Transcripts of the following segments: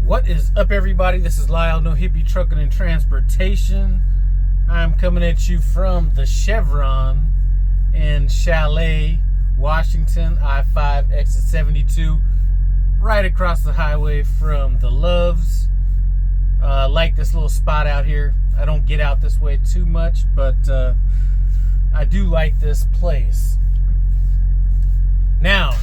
What is up, everybody? This is Lyle, No Hippie Trucking and Transportation. I'm coming at you from the Chevron in Chalet, Washington, I-5 exit 72, right across the highway from the Loves. Like this little spot out here. I don't get out this way too much, but I do like this place. Now,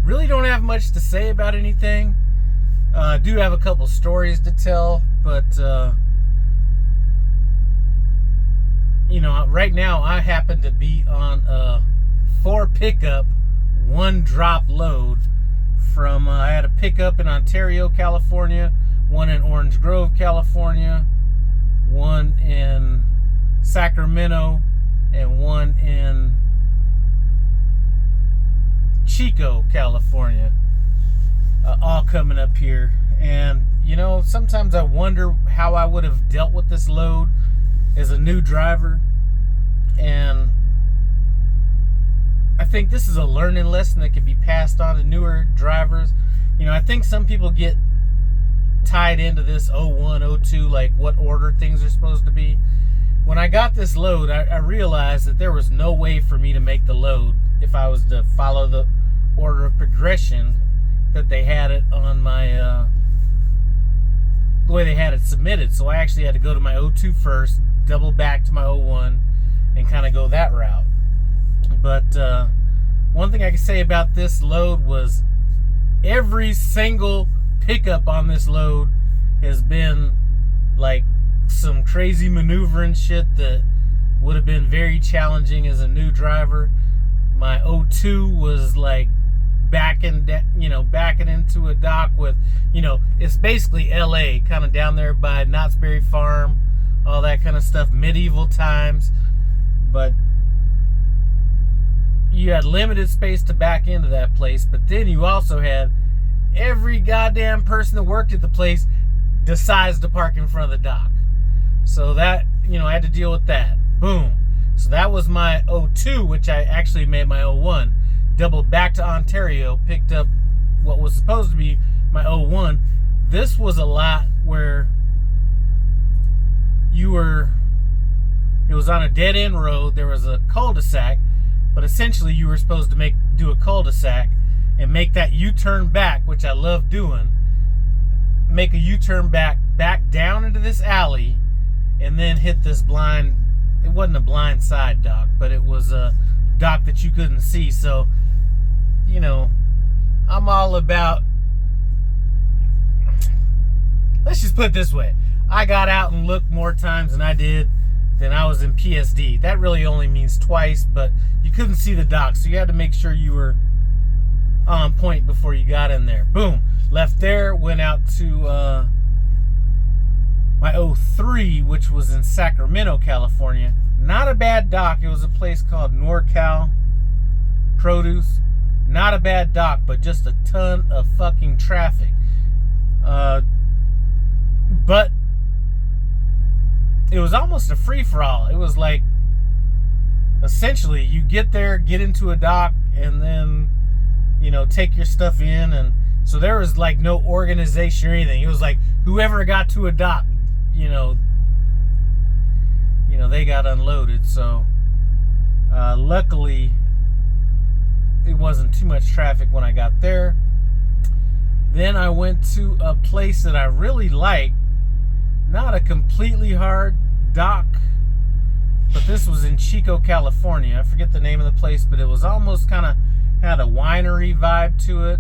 really don't have much to say about anything. I do have a couple stories to tell, but you know, right now I happen to be on a 4 pickup, 1 drop load from I had a pickup in Ontario, California, one in Orange Grove, California, one in Sacramento, and one in Chico, California. All coming up here. And you know, sometimes I wonder how I would have dealt with this load as a new driver, and I think this is a learning lesson that can be passed on to newer drivers. You know, I think some people get tied into this 01, 02, like what order things are supposed to be. When I got this load, I realized that there was no way for me to make the load if I was to follow the order of progression that they had it on my the way they had it submitted. So I actually had to go to my 02 first, double back to my 01, and kind of go that route. But one thing I can say about this load was every single pickup on this load has been like some crazy maneuvering shit that would have been very challenging as a new driver. My 02 was like backing into a dock with, you know, it's basically LA, kind of down there by Knott's Berry Farm, all that kind of stuff, medieval times. But you had limited space to back into that place, but then you also had every goddamn person that worked at the place decides to park in front of the dock. So that, you know, I had to deal with that. Boom. So that was my 02, which I actually made my 01. Doubled back to Ontario, picked up what was supposed to be my 01. This was a lot where it was on a dead-end road. There was a cul-de-sac, but essentially you were supposed to do a cul-de-sac and make that U-turn back, which I love doing. Make a U-turn back down into this alley, and then hit this blind. It wasn't a blind side dock, but it was a dock that you couldn't see. So, you know, I'm all about, let's just put it this way, I got out and looked more times than I was in PSD. That really only means twice, but you couldn't see the dock, so you had to make sure you were on point before you got in there. Boom, left there, went out to my 03, which was in Sacramento, California. Not a bad dock. It was a place called NorCal Produce. Not a bad dock, but just a ton of fucking traffic. But it was almost a free-for-all. It was like, essentially, you get there, get into a dock, and then, you know, take your stuff in. And so there was like no organization or anything. It was like whoever got to a dock, you know, they got unloaded. So luckily it wasn't too much traffic when I got there. Then I went to a place that I really liked. Not a completely hard dock, but this was in Chico, California. I forget the name of the place, but it was almost kind of had a winery vibe to it.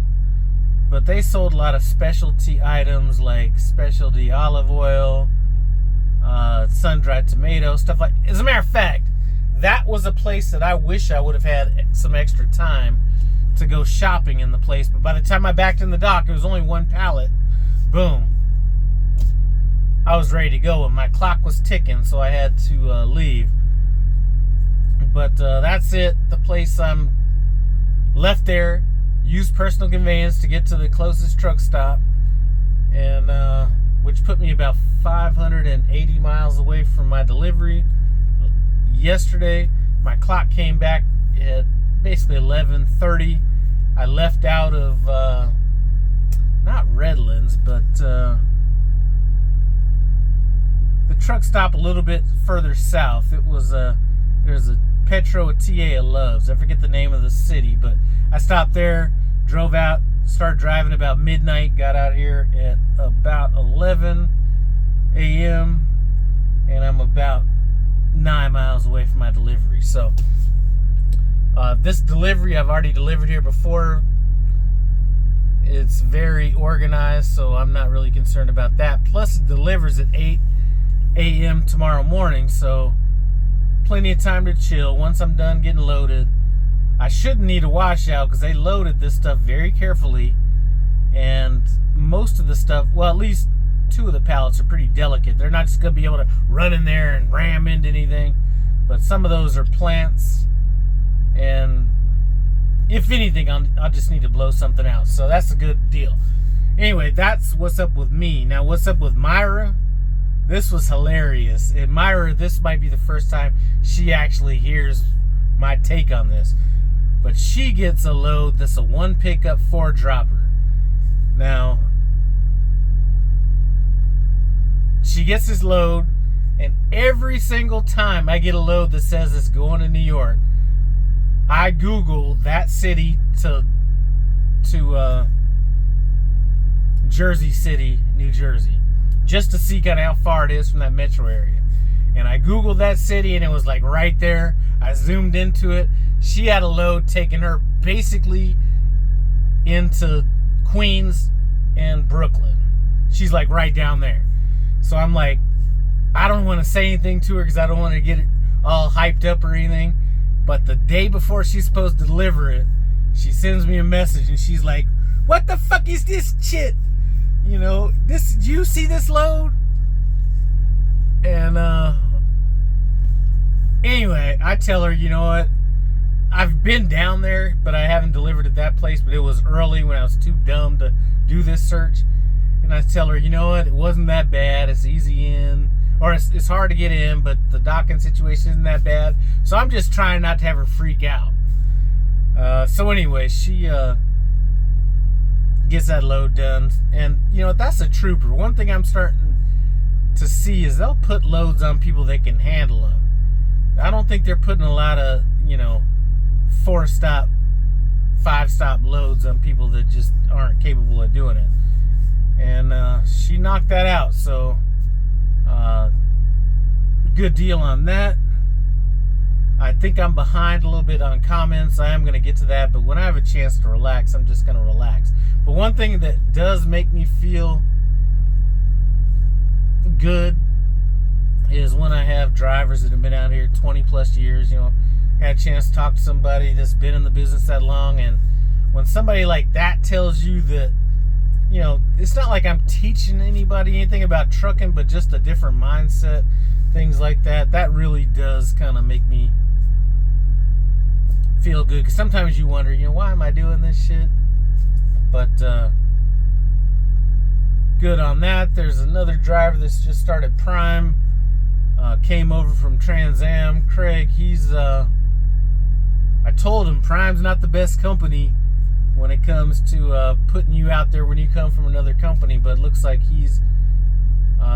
But they sold a lot of specialty items like specialty olive oil, sun-dried tomatoes, stuff like. As a matter of fact, that was a place that I wish I would have had some extra time to go shopping in the place. But by the time I backed in the dock, it was only 1 pallet. Boom. I was ready to go, and my clock was ticking, so I had to leave. But that's it. The place I'm left there. Used personal conveyance to get to the closest truck stop, and which put me about 580 miles away from my delivery. Yesterday, my clock came back at basically 11:30. I left out of not Redlands, truck stop a little bit further south. It was there's a Petro TA Loves. I forget the name of the city, but I stopped there, drove out, started driving about midnight, got out here at about 11 a.m. and I'm about 9 miles away from my delivery. So this delivery, I've already delivered here before. It's very organized, so I'm not really concerned about that. Plus, it delivers at 8 a.m. tomorrow morning, so plenty of time to chill. Once I'm done getting loaded, I shouldn't need a washout because they loaded this stuff very carefully, and most of the stuff, well, at least 2 of the pallets are pretty delicate. They're not just going to be able to run in there and ram into anything, but some of those are plants, and if anything, I'll just need to blow something out. So that's a good deal. Anyway, that's what's up with me. Now, what's up with Myra? This was hilarious. And Myra, this might be the first time she actually hears my take on this. But she gets a load that's a 1 pickup 4 dropper. Now, she gets this load, and every single time I get a load that says it's going to New York, I Google that city to Jersey City, New Jersey, just to see kind of how far it is from that metro area. And I Googled that city, and it was like right there. I zoomed into it. She had a load taking her basically into Queens and Brooklyn. She's like right down there. So I'm like, I don't want to say anything to her because I don't want to get it all hyped up or anything. But the day before she's supposed to deliver it, she sends me a message and she's like, "What the fuck is this shit? You know, this, do you see this load?" And anyway, I tell her, you know what? I've been down there, but I haven't delivered at that place. But it was early when I was too dumb to do this search. And I tell her, you know what? It wasn't that bad. It's easy in. Or it's hard to get in, but the docking situation isn't that bad. So I'm just trying not to have her freak out. So anyway, she gets that load done. And, you know, that's a trooper. One thing I'm starting to see is they'll put loads on people that can handle them. I don't think they're putting a lot of, you know, 4-stop, 5-stop loads on people that just aren't capable of doing it. And she knocked that out. So good deal on that. I think I'm behind a little bit on comments. I am going to get to that, but when I have a chance to relax, I'm just going to relax. But one thing that does make me feel good is when I have drivers that have been out here 20 plus years, you know, had a chance to talk to somebody that's been in the business that long, and when somebody like that tells you that, you know, it's not like I'm teaching anybody anything about trucking, but just a different mindset, things like that, that really does kind of make me feel good. Because sometimes you wonder, you know, why am I doing this shit? But good on that. There's another driver that's just started Prime, came over from Trans Am. Craig, he's I told him Prime's not the best company when it comes to putting you out there when you come from another company, but it looks like he's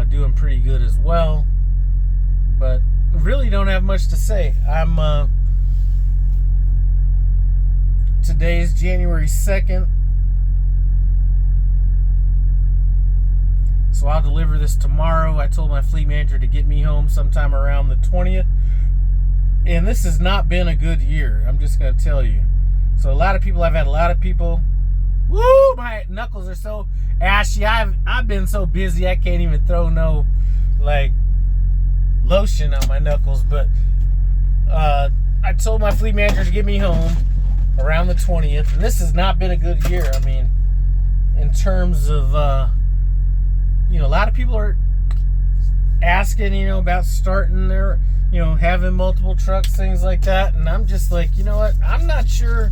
doing pretty good as well. But really don't have much to say. I'm today's January 2nd, so I'll deliver this tomorrow. I told my fleet manager to get me home sometime around the 20th, and this has not been a good year, I'm just going to tell you. So I've had a lot of people, woo, my knuckles are so ashy. I've been so busy I can't even throw no like lotion on my knuckles. But I told my fleet manager to get me home around the 20th, and this has not been a good year. I mean, in terms of you know, a lot of people are asking, you know, about starting their, you know, having multiple trucks, things like that, and I'm just like, you know what, I'm not sure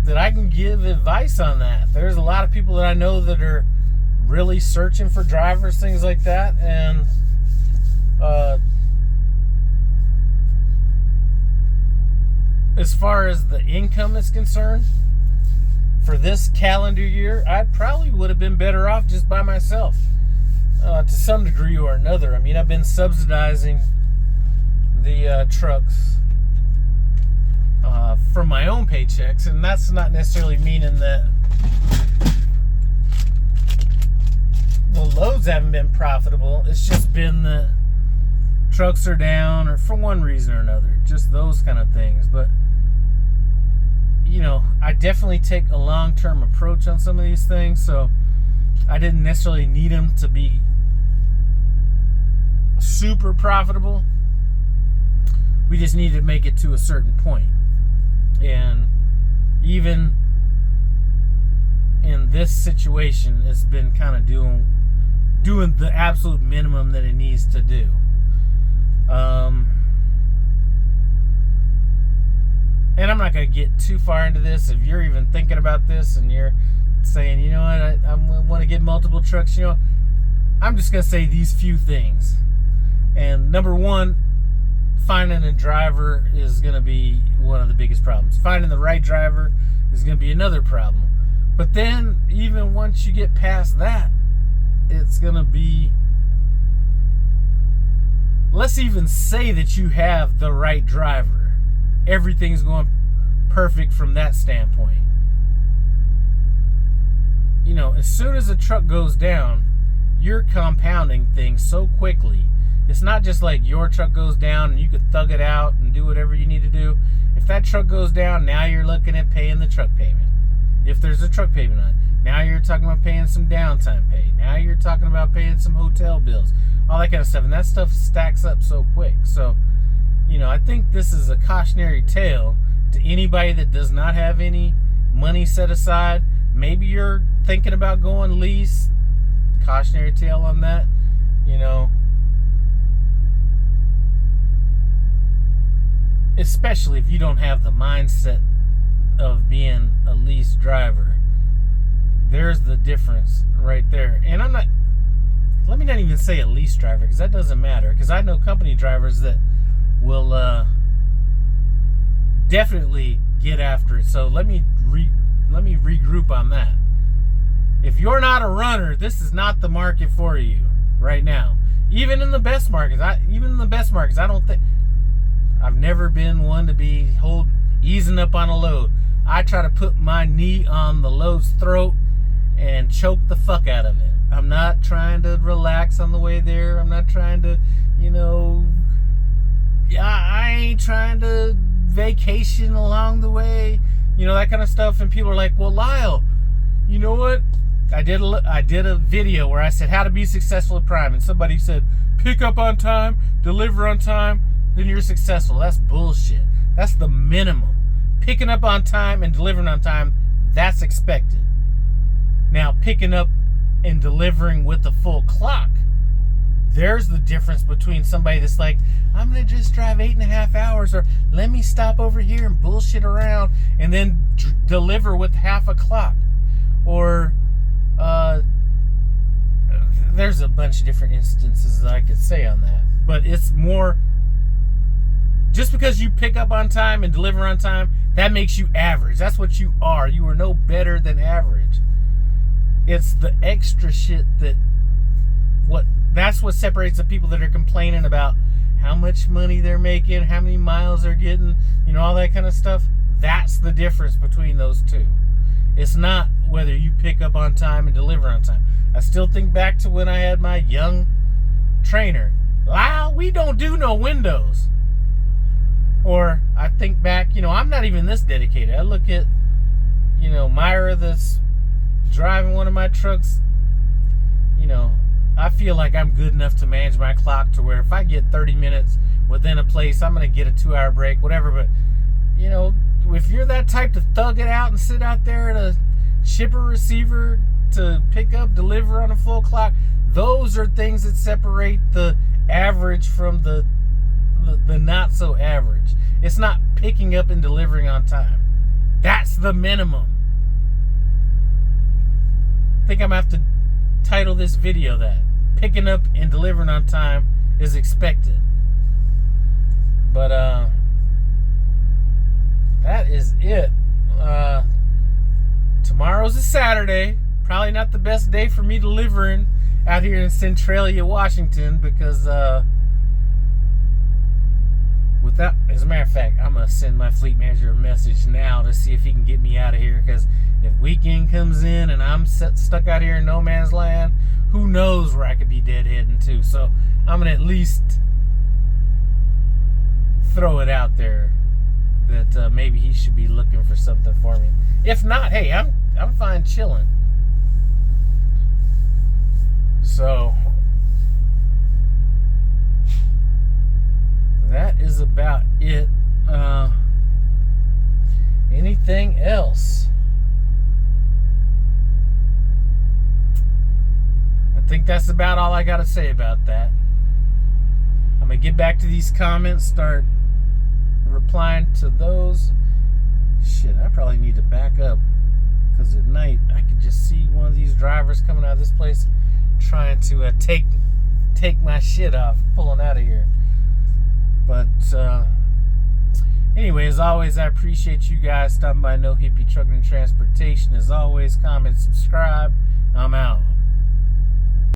that I can give advice on that. There's a lot of people that I know that are really searching for drivers, things like that, and as far as the income is concerned, for this calendar year, I probably would have been better off just by myself. to some degree or another. I mean, I've been subsidizing the trucks from my own paychecks, and that's not necessarily meaning that the loads haven't been profitable. It's just been that trucks are down, or for one reason or another, just those kind of things. But you know, I definitely take a long-term approach on some of these things, so I didn't necessarily need them to be super profitable. We just needed to make it to a certain point. And even in this situation, it's been kind of doing the absolute minimum that it needs to do. And I'm not going to get too far into this. If you're even thinking about this and you're saying, you know what, I want to get multiple trucks, you know, I'm just going to say these few things. And number one, finding a driver is going to be one of the biggest problems. Finding the right driver is going to be another problem. But then, even once you get past that, it's going to be, let's even say that you have the right driver. Everything's going perfect from that standpoint. You know, as soon as a truck goes down, you're compounding things so quickly. It's not just like your truck goes down and you could thug it out and do whatever you need to do. If that truck goes down, now you're looking at paying the truck payment. If there's a truck payment on it. Now you're talking about paying some downtime pay. Now you're talking about paying some hotel bills. All that kind of stuff. And that stuff stacks up so quick. So, you know, I think this is a cautionary tale to anybody that does not have any money set aside. Maybe you're thinking about going lease. Cautionary tale on that. You know, especially if you don't have the mindset of being a lease driver. There's the difference right there. And let me not even say a lease driver, because that doesn't matter. Because I know company drivers that will definitely get after it. So let me regroup on that. If you're not a runner, this is not the market for you right now. Even in the best markets, I don't think, I've never been one to be easing up on a load. I try to put my knee on the load's throat and choke the fuck out of it. I'm not trying to relax on the way there. I'm not trying to, you know, I ain't trying to vacation along the way, you know, that kind of stuff. And people are like, well, Lyle, you know what? I did a video where I said how to be successful at Prime, and somebody said, pick up on time, deliver on time, then you're successful. That's bullshit. That's the minimum. Picking up on time and delivering on time, that's expected. Now, picking up and delivering with the full clock, there's the difference between somebody that's like, I'm going to just drive 8.5 hours, or let me stop over here and bullshit around and then deliver with half a clock. Or there's a bunch of different instances that I could say on that. But it's more, just because you pick up on time and deliver on time, that makes you average. That's what you are. You are no better than average. It's the extra shit that's what separates the people that are complaining about how much money they're making, how many miles they're getting, you know, all that kind of stuff. That's the difference between those two. It's not whether you pick up on time and deliver on time. I still think back to when I had my young trainer. Lyle, we don't do no windows. Or I think back, you know, I'm not even this dedicated. I look at, you know, Myra that's driving one of my trucks. You know, I feel like I'm good enough to manage my clock to where if I get 30 minutes within a place, I'm going to get a 2-hour break, whatever. But, you know, if you're that type to thug it out and sit out there at a shipper receiver to pick up, deliver on a full clock, those are things that separate the average from the not so average. It's not picking up and delivering on time. That's the minimum. I think I'm going to have to title this video that. Picking up and delivering on time is expected. But that is it. Tomorrow's a Saturday. Probably not the best day for me delivering out here in Centralia, Washington, because without, as a matter of fact, I'm gonna send my fleet manager a message now to see if he can get me out of here, because if weekend comes in and I'm stuck out here in no man's land, who knows where I could be deadheading to. So I'm gonna at least throw it out there that maybe he should be looking for something for me. If not, hey, I'm fine chilling. So that is about it. Anything else? I think that's about all I got to say about that. I'm going to get back to these comments, start replying to those. Shit, I probably need to back up, because at night I could just see one of these drivers coming out of this place trying to take my shit off, pulling out of here. But anyway, as always, I appreciate you guys stopping by No Hippie Trucking and Transportation. As always, comment, subscribe. I'm out.